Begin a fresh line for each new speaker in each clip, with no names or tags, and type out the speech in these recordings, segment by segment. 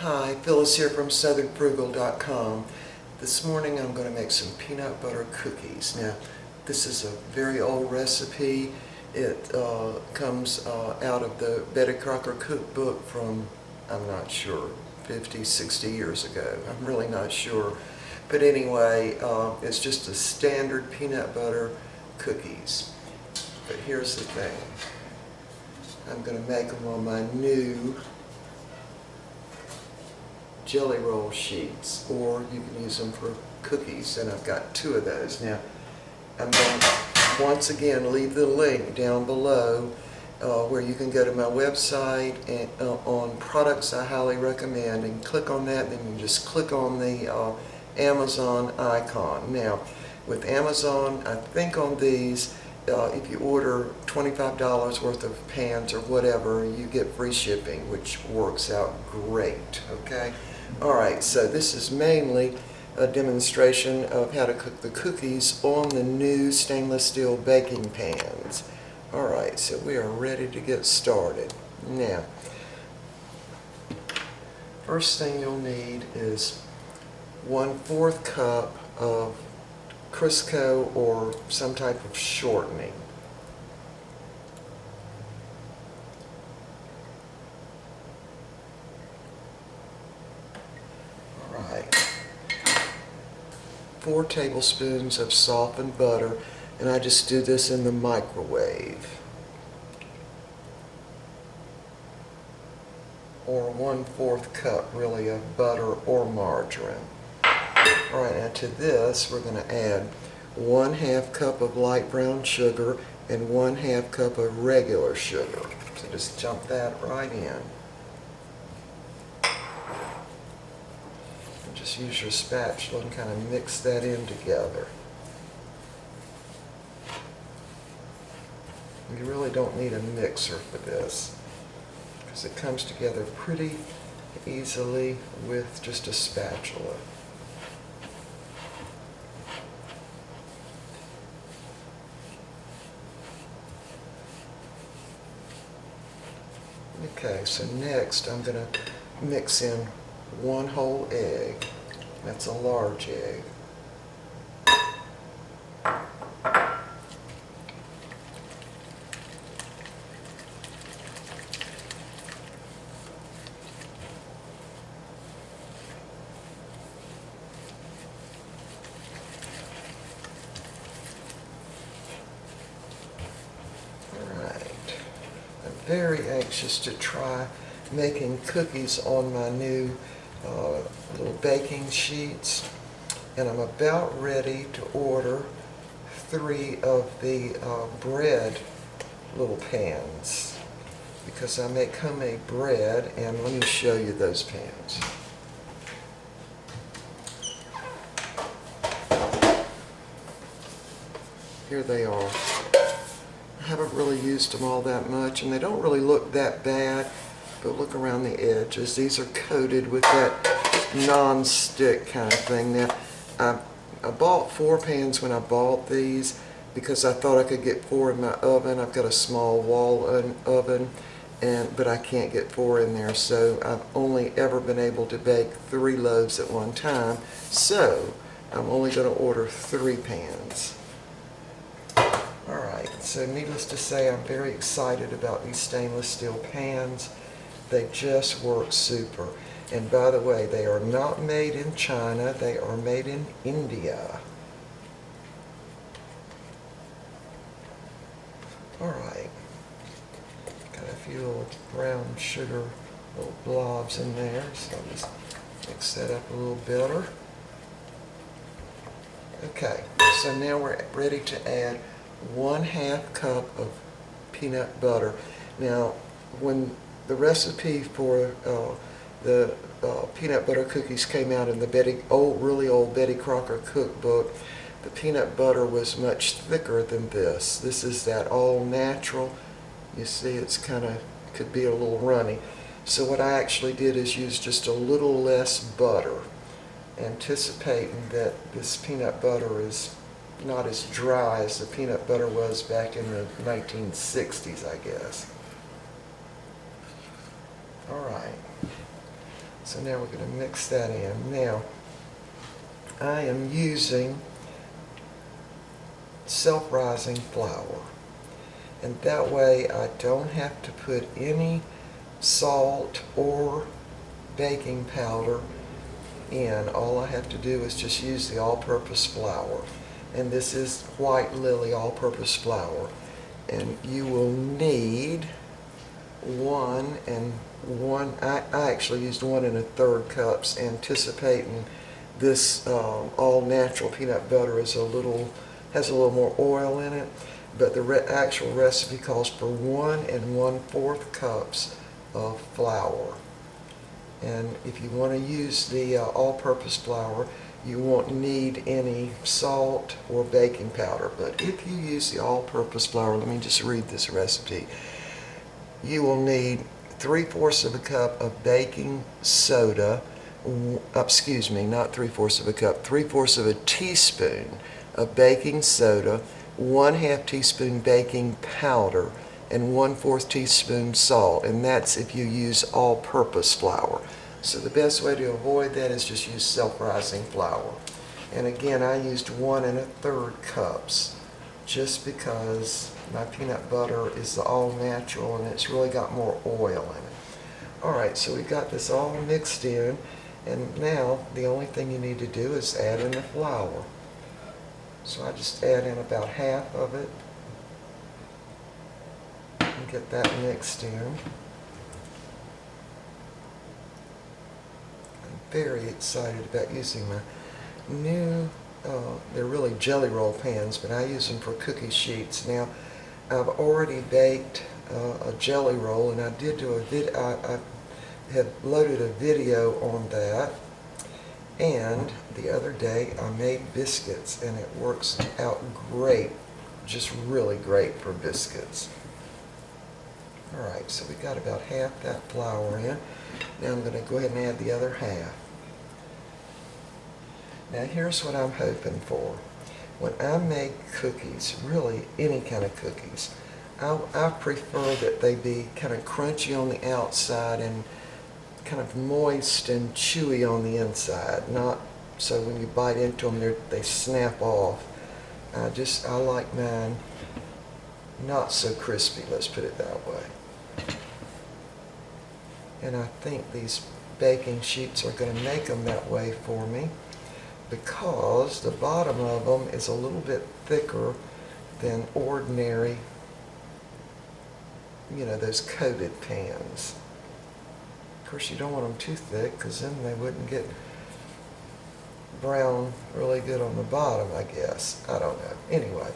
Hi, Phyllis here from southernfrugal.com. This morning I'm going to make some peanut butter cookies. Now, this is a very old recipe. It comes out of the Betty Crocker Cookbook from, I'm not sure, 50, 60 years ago. I'm really not sure. But anyway, it's just a standard peanut butter cookies. But here's the thing. I'm going to make them on my new jelly roll sheets, or you can use them for cookies, and I've got 2 of those. Now, I'm going to once again leave the link down below where you can go to my website and on products I highly recommend, and click on that, then you just click on the Amazon icon. Now, with Amazon, I think on these, if you order $25 worth of pans or whatever, you get free shipping, which works out great, okay? Alright, so this is mainly a demonstration of how to cook the cookies on the new stainless steel baking pans. Alright, so we are ready to get started. Now, first thing you'll need is 1/4 cup of Crisco or some type of shortening. Alright. 4 tablespoons of softened butter, and I just do this in the microwave. Or 1/4 cup really of butter or margarine. Alright, now to this we're going to add 1/2 cup of light brown sugar and 1/2 cup of regular sugar. So just jump that right in. And just use your spatula and kind of mix that in together. You really don't need a mixer for this, because it comes together pretty easily with just a spatula. Okay, so next I'm going to mix in 1 whole egg. That's a large egg. Very anxious to try making cookies on my new little baking sheets, and I'm about ready to order 3 of the bread little pans, because I make homemade bread, and let me show you those pans. Here they are. I haven't really used them all that much, and they don't really look that bad, but look around the edges. These are coated with that non-stick kind of thing. Now, I bought 4 pans when I bought these because I thought I could get 4 in my oven. I've got a small wall oven, but I can't get 4 in there, so I've only ever been able to bake 3 loaves at one time, so I'm only going to order 3 pans. Alright, so needless to say, I'm very excited about these stainless steel pans. They just work super. And by the way, they are not made in China, they are made in India. Alright, got a few little brown sugar little blobs in there, so I'll just mix that up a little better. Okay, so now we're ready to add 1/2 cup of peanut butter. Now, when the recipe for the peanut butter cookies came out in the really old Betty Crocker Cookbook, the peanut butter was much thicker than this. This is that all natural. You see, it's could be a little runny. So what I actually did is use just a little less butter, anticipating that this peanut butter is not as dry as the peanut butter was back in the 1960s, I guess. Alright, So now we're going to mix that in. Now, I am using self-rising flour. And that way I don't have to put any salt or baking powder in. All I have to do is just use the all-purpose flour. And this is White Lily all-purpose flour. And you will need I actually used 1 1/3 cups, anticipating this all-natural peanut butter has a little more oil in it, but the actual recipe calls for 1 1/4 cups of flour. And if you want to use the all-purpose flour, you won't need any salt or baking powder. But if you use the all-purpose flour, let me just read this recipe. You will need 3/4 of a cup of baking soda, excuse me, not 3/4 of a cup, 3/4 of a teaspoon of baking soda, 1/2 teaspoon baking powder, and 1/4 teaspoon salt. And that's if you use all-purpose flour. So the best way to avoid that is just use self-rising flour. And again, I used 1 1/3 cups just because my peanut butter is all natural and it's really got more oil in it. Alright, so we got this all mixed in, and now the only thing you need to do is add in the flour. So I just add in about half of it and get that mixed in. I'm very excited about using my new, they're really jelly roll pans, but I use them for cookie sheets. Now, I've already baked a jelly roll, and I did do I have loaded a video on that. And the other day I made biscuits, and it works out great, just really great for biscuits. Alright, so we got about half that flour in. Now I'm going to go ahead and add the other half. Now here's what I'm hoping for. When I make cookies, really any kind of cookies, I prefer that they be kind of crunchy on the outside and kind of moist and chewy on the inside, not so when you bite into them they snap off. I like mine not so crispy, let's put it that way. And I think these baking sheets are going to make them that way for me, because the bottom of them is a little bit thicker than ordinary, those coated pans. Of course, you don't want them too thick, because then they wouldn't get brown really good on the bottom, I guess. I don't know. Anyway,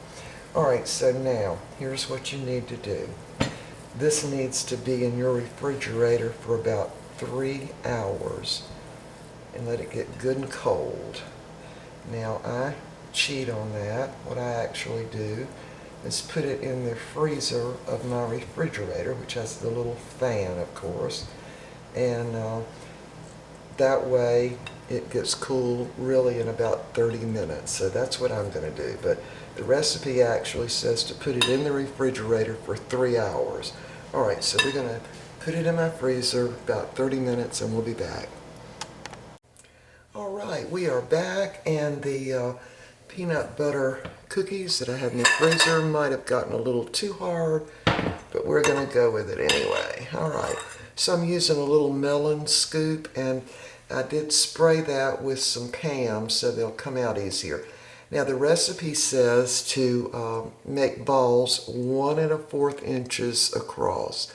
alright, so now, here's what you need to do. This needs to be in your refrigerator for about 3 hours, and let it get good and cold. Now, I cheat on that. What I actually do is put it in the freezer of my refrigerator, which has the little fan, of course, and that way it gets cool really in about 30 minutes. So that's what I'm going to do. But the recipe actually says to put it in the refrigerator for 3 hours. Alright, so we're going to put it in my freezer about 30 minutes, and we'll be back. Alright, we are back, and the peanut butter cookies that I had in the freezer might have gotten a little too hard, but we're going to go with it anyway. Alright, so I'm using a little melon scoop, and I did spray that with some Pam so they'll come out easier. Now the recipe says to make balls 1 1/4 inches across,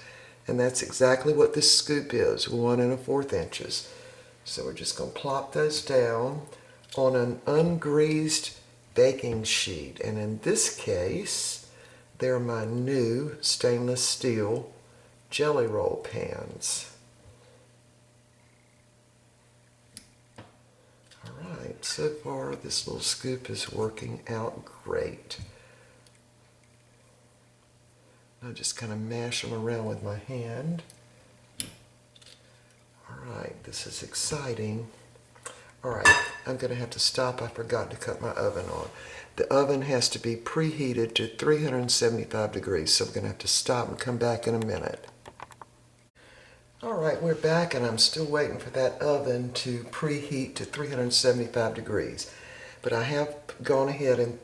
and that's exactly what this scoop is, 1 1/4 inches. So we're just going to plop those down on an ungreased baking sheet, and in this case they're my new stainless steel jelly roll pans. Alright, so far this little scoop is working out great. I just kind of mash them around with my hand. Alright, this is exciting. Alright, I'm going to have to stop. I forgot to cut my oven on. The oven has to be preheated to 375 degrees, so I'm going to have to stop and come back in a minute. All right, we're back and I'm still waiting for that oven to preheat to 375 degrees. But I have gone ahead and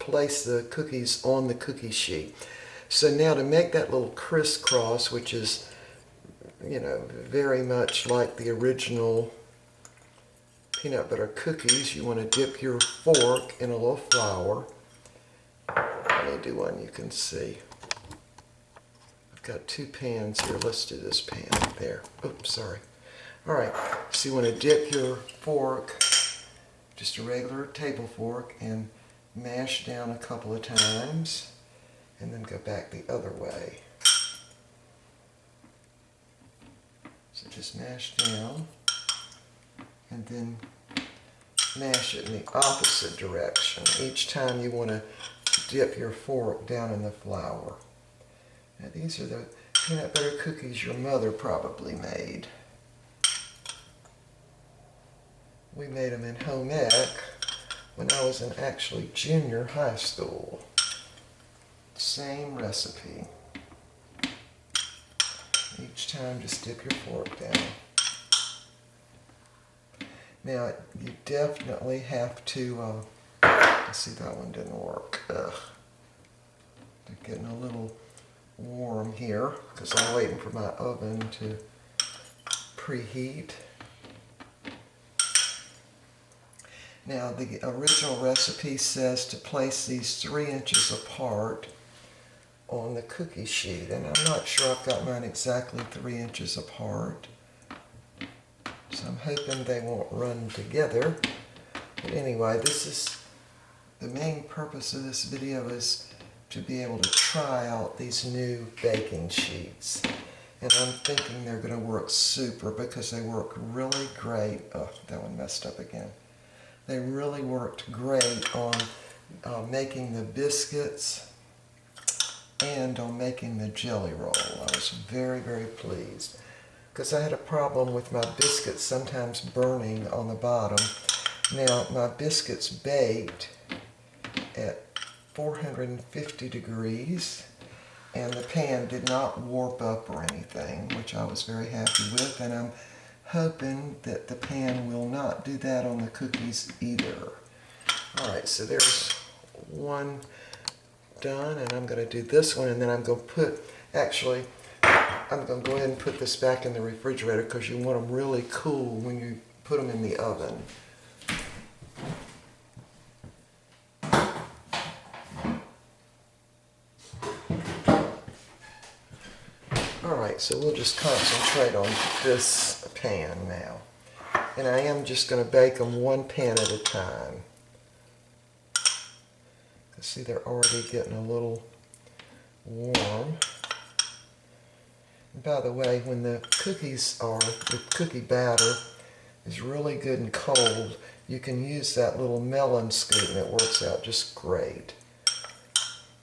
placed the cookies on the cookie sheet. So now to make that little crisscross, which is, you know, very much like the original peanut butter cookies, you want to dip your fork in a little flour. Let me do one you can see. Got two pans here. Let's do this pan there. Oops, sorry. All right, so you want to dip your fork, just a regular table fork, and mash down a couple of times, and then go back the other way. So just mash down, and then mash it in the opposite direction. Each time you want to dip your fork down in the flour. Now these are the peanut butter cookies your mother probably made. We made them in home ec when I was in actually junior high school. Same recipe. Each time just dip your fork down. Now you definitely have to, let's see, that one didn't work. Ugh. They're getting a little warm here because I'm waiting for my oven to preheat. Now the original recipe says to place these 3 inches apart on the cookie sheet, and I'm not sure I've got mine exactly 3 inches apart, so I'm hoping they won't run together. But anyway, this is the main purpose of this video, is to be able to try out these new baking sheets. And I'm thinking they're going to work super because they work really great. Oh, that one messed up again. They really worked great on making the biscuits and on making the jelly roll. I was very, very pleased because I had a problem with my biscuits sometimes burning on the bottom. Now, my biscuits baked at 450 degrees, and the pan did not warp up or anything, which I was very happy with, and I'm hoping that the pan will not do that on the cookies either. Alright, so there's one done, and I'm going to do this one, and then I'm going to put, actually, I'm going to go ahead and put this back in the refrigerator because you want them really cool when you put them in the oven. Alright, so we'll just concentrate on this pan now. And I am just going to bake them one pan at a time. See, they're already getting a little warm. And by the way, when the cookie batter is really good and cold, you can use that little melon scoop and it works out just great.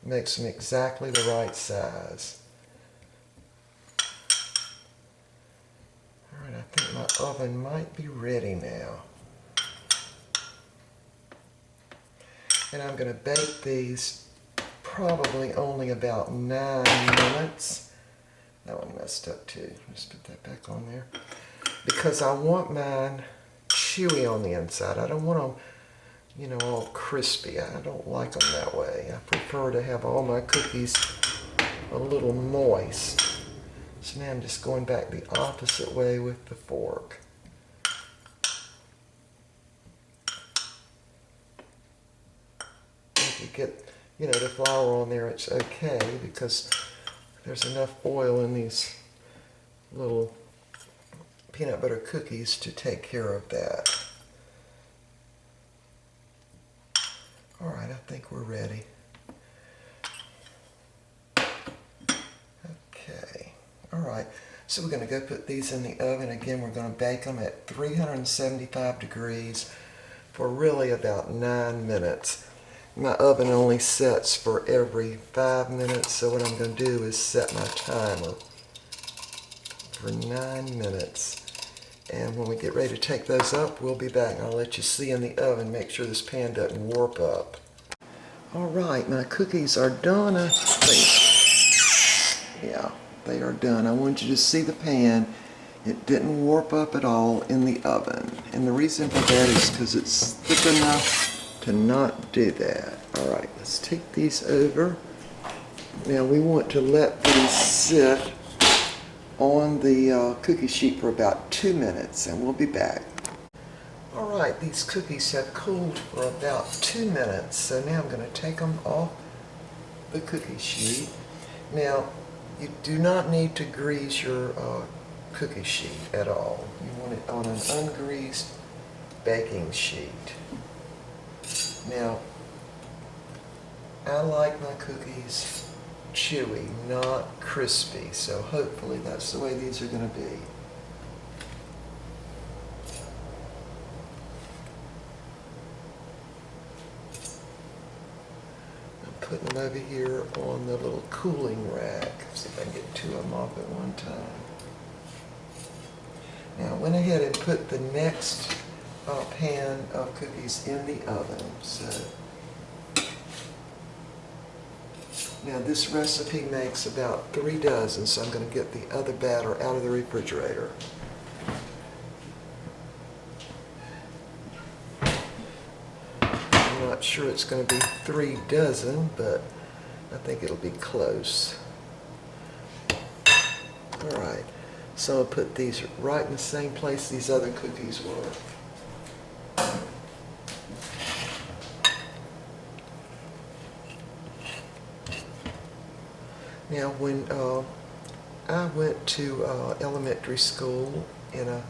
Makes them exactly the right size. Alright, I think my oven might be ready now. And I'm going to bake these probably only about 9 minutes. That one messed up too. Just put that back on there. Because I want mine chewy on the inside. I don't want them, you know, all crispy. I don't like them that way. I prefer to have all my cookies a little moist. So now I'm just going back the opposite way with the fork. If you get, you know, the flour on there, it's okay because there's enough oil in these little peanut butter cookies to take care of that. Alright, I think we're ready. Okay, alright, so we're going to go put these in the oven. Again, we're going to bake them at 375 degrees for really about 9 minutes. My oven only sets for every 5 minutes, so what I'm going to do is set my timer for 9 minutes. And when we get ready to take those up, we'll be back. I'll let you see in the oven, make sure this pan doesn't warp up. All right, my cookies are done. I think, yeah, they are done. I want you to see the pan. It didn't warp up at all in the oven. And the reason for that is because it's thick enough to not do that. All right, let's take these over. Now we want to let these sit on the cookie sheet for about 2 minutes, and we'll be back. All right, these cookies have cooled for about 2 minutes, so now I'm going to take them off the cookie sheet. Now, you do not need to grease your cookie sheet at all. You want it on an ungreased baking sheet. Now, I like my cookies chewy, not crispy, so hopefully that's the way these are going to be. I'm putting them over here on the little cooling rack. See if I can get 2 of them off at one time. Now I went ahead and put the next pan of cookies in the oven. So now this recipe makes about 3 dozen, so I'm going to get the other batter out of the refrigerator. I'm not sure it's going to be 3 dozen, but I think it'll be close. All right, so I'll put these right in the same place these other cookies were. Now, when I went to elementary school in a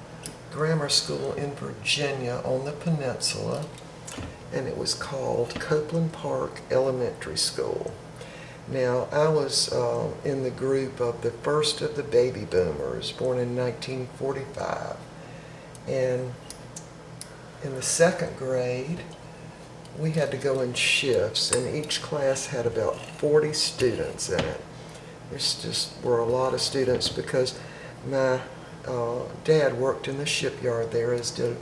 grammar school in Virginia on the peninsula, and it was called Copeland Park Elementary School. Now, I was in the group of the first of the baby boomers, born in 1945. And in the 2nd grade, we had to go in shifts, and each class had about 40 students in it. There just were a lot of students because my dad worked in the shipyard there, as did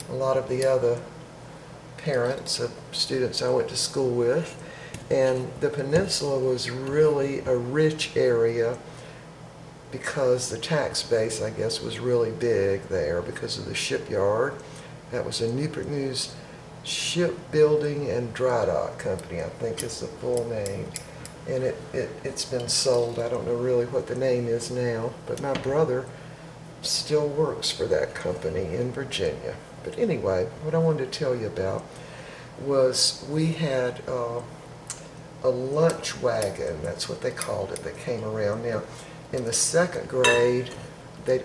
a lot of the other parents of students I went to school with. And the peninsula was really a rich area because the tax base, I guess, was really big there because of the shipyard. That was a Newport News Shipbuilding and Dry Dock Company, I think is the full name. And it's been sold. I don't know really what the name is now, but my brother still works for that company in Virginia. But anyway, what I wanted to tell you about was we had a lunch wagon, that's what they called it, that came around. Now, in the 2nd grade,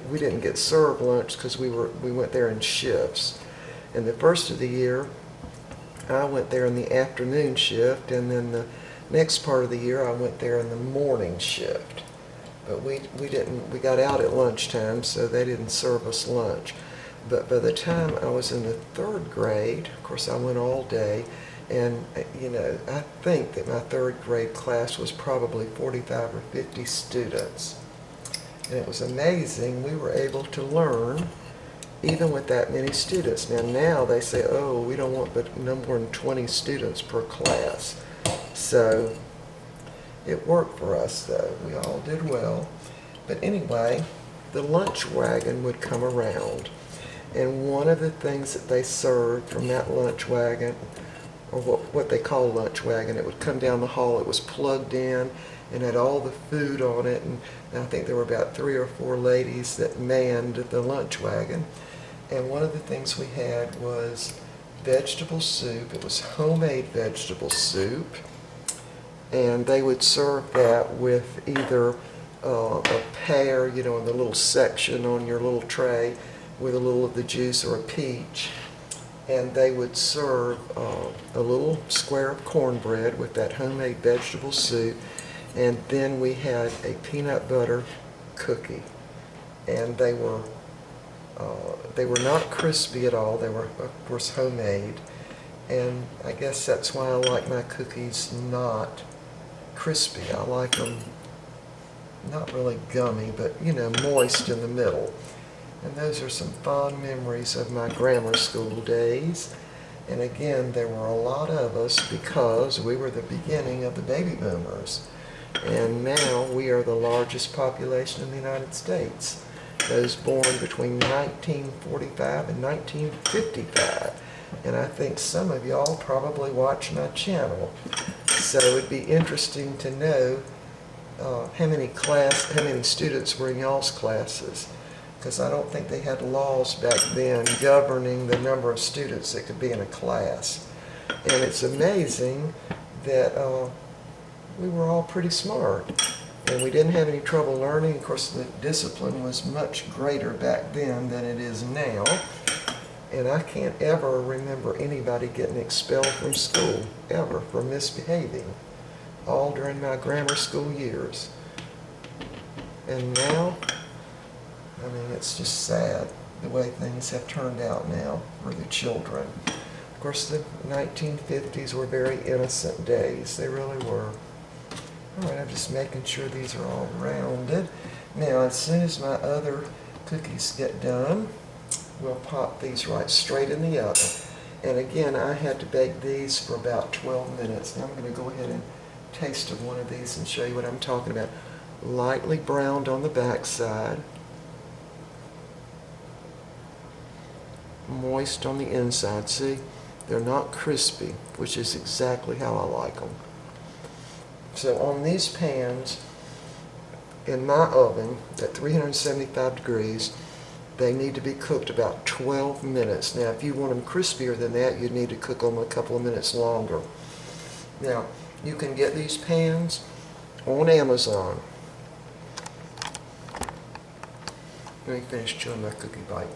we didn't get served lunch because we went there in shifts. In the first of the year, I went there in the afternoon shift, and then the next part of the year I went there in the morning shift. But we got out at lunchtime, so they didn't serve us lunch. But by the time I was in the 3rd grade, of course I went all day, and you know, I think that my 3rd grade class was probably 45 or 50 students. And it was amazing. We were able to learn even with that many students. Now they say, oh, we don't want but no more than 20 students per class. So it worked for us, though. We all did well. But anyway, the lunch wagon would come around. And one of the things that they served from that lunch wagon, or what they call lunch wagon, it would come down the hall. It was plugged in and had all the food on it. And I think there were about 3 or 4 ladies that manned the lunch wagon. And one of the things we had was vegetable soup. It was homemade vegetable soup. And they would serve that with either a pear, you know, in the little section on your little tray with a little of the juice, or a peach. And they would serve a little square of cornbread with that homemade vegetable soup. And then we had a peanut butter cookie. And they were not crispy at all. They were, of course, homemade. And I guess that's why I like my cookies not crispy. I like them not really gummy, but, you know, moist in the middle. And those are some fond memories of my grammar school days. And again, there were a lot of us because we were the beginning of the baby boomers. And now we are the largest population in the United States. Those born between 1945 and 1955. And I think some of y'all probably watch my channel. So it'd be interesting to know how many students were in y'all's classes. Because I don't think they had laws back then governing the number of students that could be in a class. And it's amazing that we were all pretty smart. And we didn't have any trouble learning. Of course, the discipline was much greater back then than it is now. And I can't ever remember anybody getting expelled from school, ever, for misbehaving, all during my grammar school years. And now, I mean, it's just sad the way things have turned out now for the children. Of course, the 1950s were very innocent days. They really were. All right, I'm just making sure these are all rounded. Now, as soon as my other cookies get done, we'll pop these right straight in the oven. And again, I had to bake these for about 12 minutes. Now I'm going to go ahead and taste of one of these and show you what I'm talking about. Lightly browned on the back side, moist on the inside. See, they're not crispy, which is exactly how I like them. So on these pans, in my oven at 375 degrees, they need to be cooked about 12 minutes. Now, if you want them crispier than that, you'd need to cook them a couple of minutes longer. Now, you can get these pans on Amazon. Let me finish chewing my cookie bite.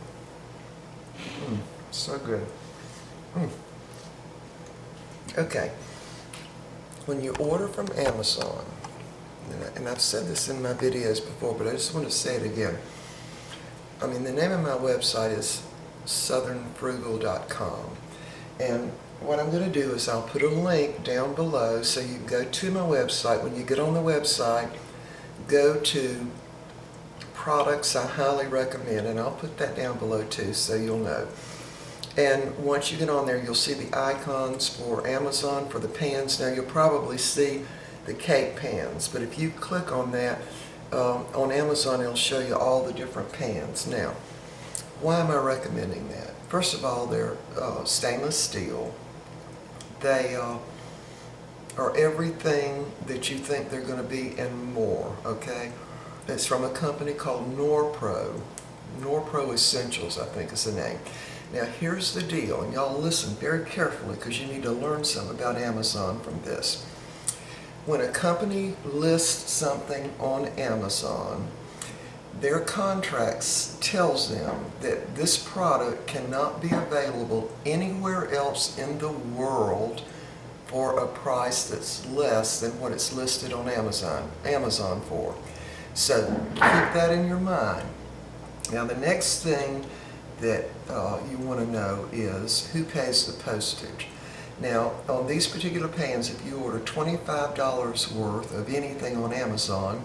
So good. Okay. When you order from Amazon, and I've said this in my videos before, but I just want to say it again. I mean, the name of my website is southernfrugal.com. And what I'm going to do is I'll put a link down below so you can go to my website. When you get on the website, go to products I highly recommend, and I'll put that down below too so you'll know. And once you get on there, you'll see the icons for Amazon for the pans. Now, you'll probably see the cake pans, but if you click on that, on Amazon, it'll show you all the different pans. Now, why am I recommending that? First of all, they're stainless steel. They are everything that you think they're going to be and more, okay? It's from a company called Norpro. Norpro Essentials, I think is the name. Now, here's the deal, and y'all listen very carefully because you need to learn something about Amazon from this. When a company lists something on Amazon, their contracts tells them that this product cannot be available anywhere else in the world for a price that's less than what it's listed on Amazon for. So keep that in your mind. Now, the next thing that you want to know is who pays the postage. Now, on these particular pans, if you order $25 worth of anything on Amazon,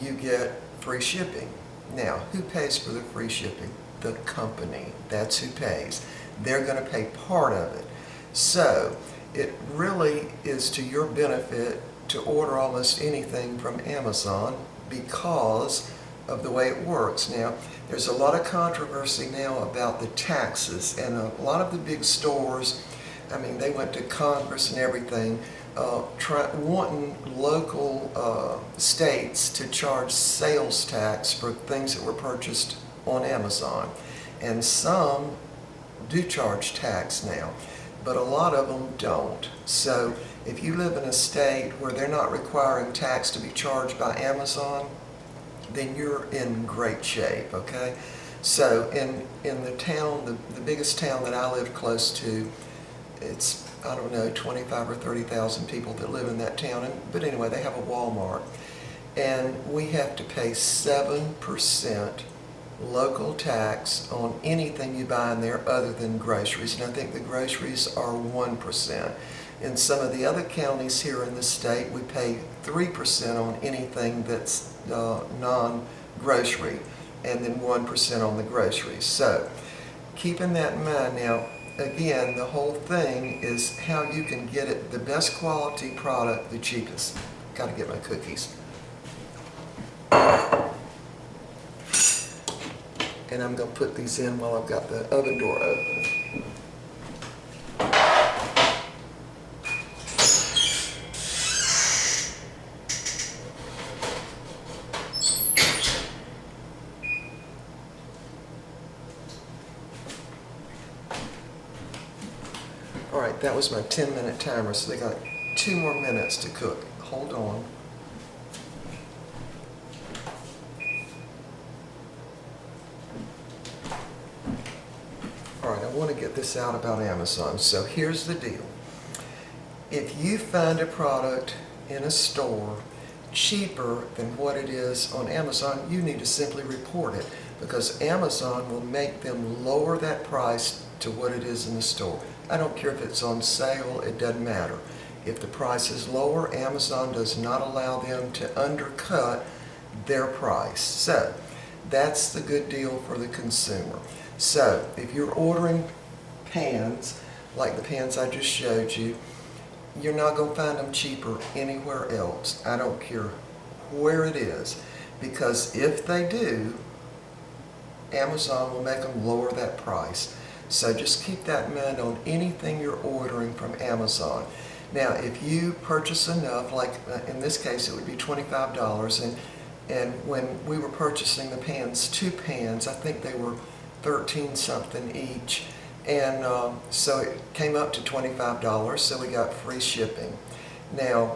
you get free shipping. Now, who pays for the free shipping? The company. That's who pays. They're going to pay part of it. So, it really is to your benefit to order almost anything from Amazon because of the way it works. Now, there's a lot of controversy now about the taxes, and a lot of the big stores, I mean, they went to Congress and everything, wanting local states to charge sales tax for things that were purchased on Amazon. And some do charge tax now, but a lot of them don't. So if you live in a state where they're not requiring tax to be charged by Amazon, then you're in great shape, okay? So in the town, the biggest town that I live close to, it's, I don't know, 25 or 30,000 people that live in that town. But anyway, they have a Walmart. And we have to pay 7% local tax on anything you buy in there other than groceries. And I think the groceries are 1%. In some of the other counties here in the state, we pay 3% on anything that's non-grocery, and then 1% on the groceries. So, keeping that in mind, now, again, the whole thing is how you can get it the best quality product, the cheapest. Got to get my cookies. And I'm going to put these in while I've got the oven door open. All right, that was my 10-minute timer, so they got 2 more minutes to cook. Hold on. All right, I want to get this out about Amazon. So here's the deal. If you find a product in a store cheaper than what it is on Amazon, you need to simply report it, because Amazon will make them lower that price to what it is in the store. I don't care if it's on sale, it doesn't matter. If the price is lower, Amazon does not allow them to undercut their price. So that's the good deal for the consumer. So if you're ordering pans, like the pans I just showed you, you're not going to find them cheaper anywhere else. I don't care where it is, because if they do, Amazon will make them lower that price. So just keep that in mind on anything you're ordering from Amazon. Now, if you purchase enough, like in this case it would be $25, and when we were purchasing the pans, 2 pans, I think they were 13 something each, and so it came up to $25, so we got free shipping. Now,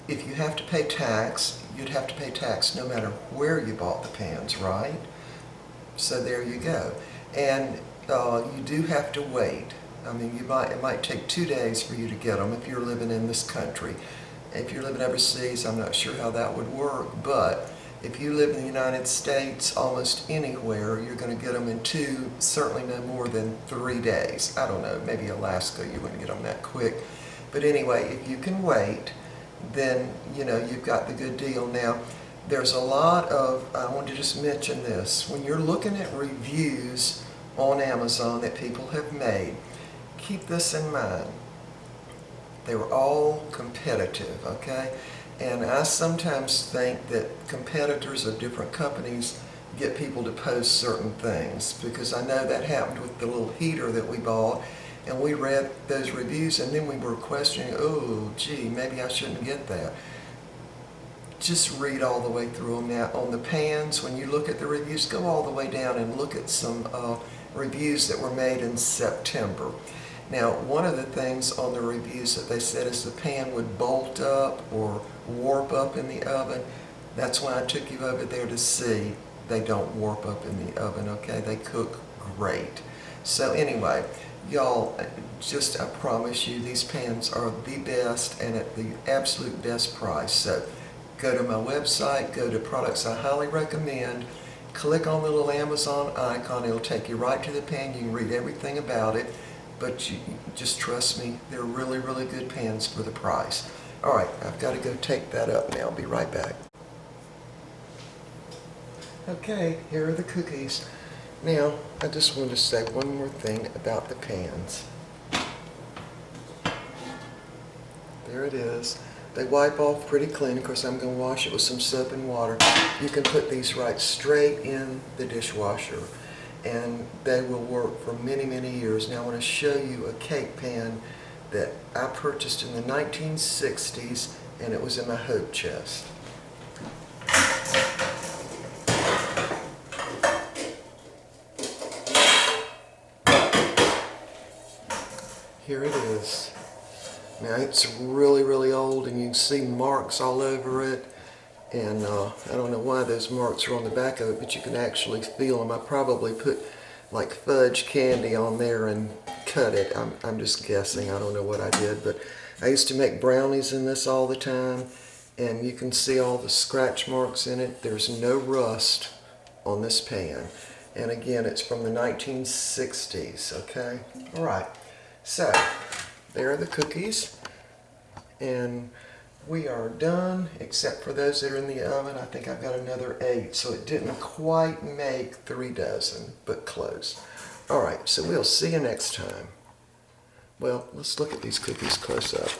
if you have to pay tax, you'd have to pay tax no matter where you bought the pans, right? So there you go. And you do have to wait. I mean, it might take 2 days for you to get them if you're living in this country. If you're living overseas, I'm not sure how that would work, but if you live in the United States, almost anywhere, you're going to get them in 2, certainly no more than 3 days. I don't know, maybe Alaska, you wouldn't get them that quick. But anyway, if you can wait, then, you know, you've got the good deal. Now, there's a lot of, I want to just mention this, when you're looking at reviews on Amazon that people have made, keep this in mind. They were all competitive, okay? And I sometimes think that competitors of different companies get people to post certain things, because I know that happened with the little heater that we bought, and we read those reviews and then we were questioning, oh gee, maybe I shouldn't get that. Just read all the way through them. Now on the pans, when you look at the reviews, go all the way down and look at some reviews that were made in September. Now, one of the things on the reviews that they said is the pan would bolt up or warp up in the oven. That's why I took you over there to see. They don't warp up in the oven, okay? They cook great. So anyway, y'all, just I promise you, these pans are the best and at the absolute best price. So go to my website, go to products I highly recommend, click on the little Amazon icon. It'll take you right to the pan. You can read everything about it. But you just trust me, they're really, really good pans for the price. All right, I've got to go take that up now. I'll be right back. Okay, here are the cookies. Now, I just want to say one more thing about the pans. There it is. They wipe off pretty clean. Of course, I'm going to wash it with some soap and water. You can put these right straight in the dishwasher, and they will work for many, many years. Now I want to show you a cake pan that I purchased in the 1960s, and it was in my hope chest. Here it is. Now it's really, really old, and you can see marks all over it. And I don't know why those marks are on the back of it, but you can actually feel them. I probably put like fudge candy on there and cut it. I'm just guessing. I don't know what I did, but I used to make brownies in this all the time, and you can see all the scratch marks in it. There's no rust on this pan. And again, it's from the 1960s, okay? All right, so there are the cookies, and we are done, except for those that are in the oven. I think I've got another 8, so it didn't quite make 3 dozen, but close. All right, so we'll see you next time. Well, let's look at these cookies close up.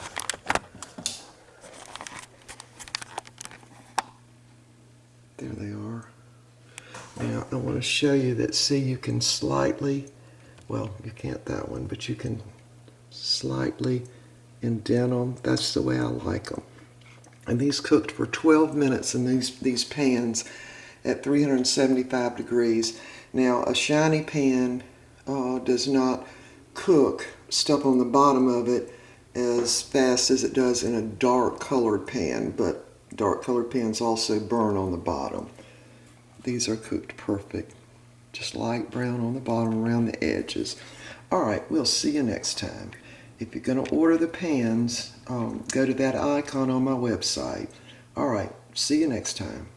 There they are. Now I want to show you that, see, you can slightly, well, you can't that one, but you can slightly indent them. That's the way I like them. And these cooked for 12 minutes in these pans at 375 degrees. Now a shiny pan does not cook stuff on the bottom of it as fast as it does in a dark colored pan, but dark colored pans also burn on the bottom. These are cooked perfect. Just light brown on the bottom around the edges. All right, we'll see you next time. If you're going to order the pans, go to that icon on my website. All right, see you next time.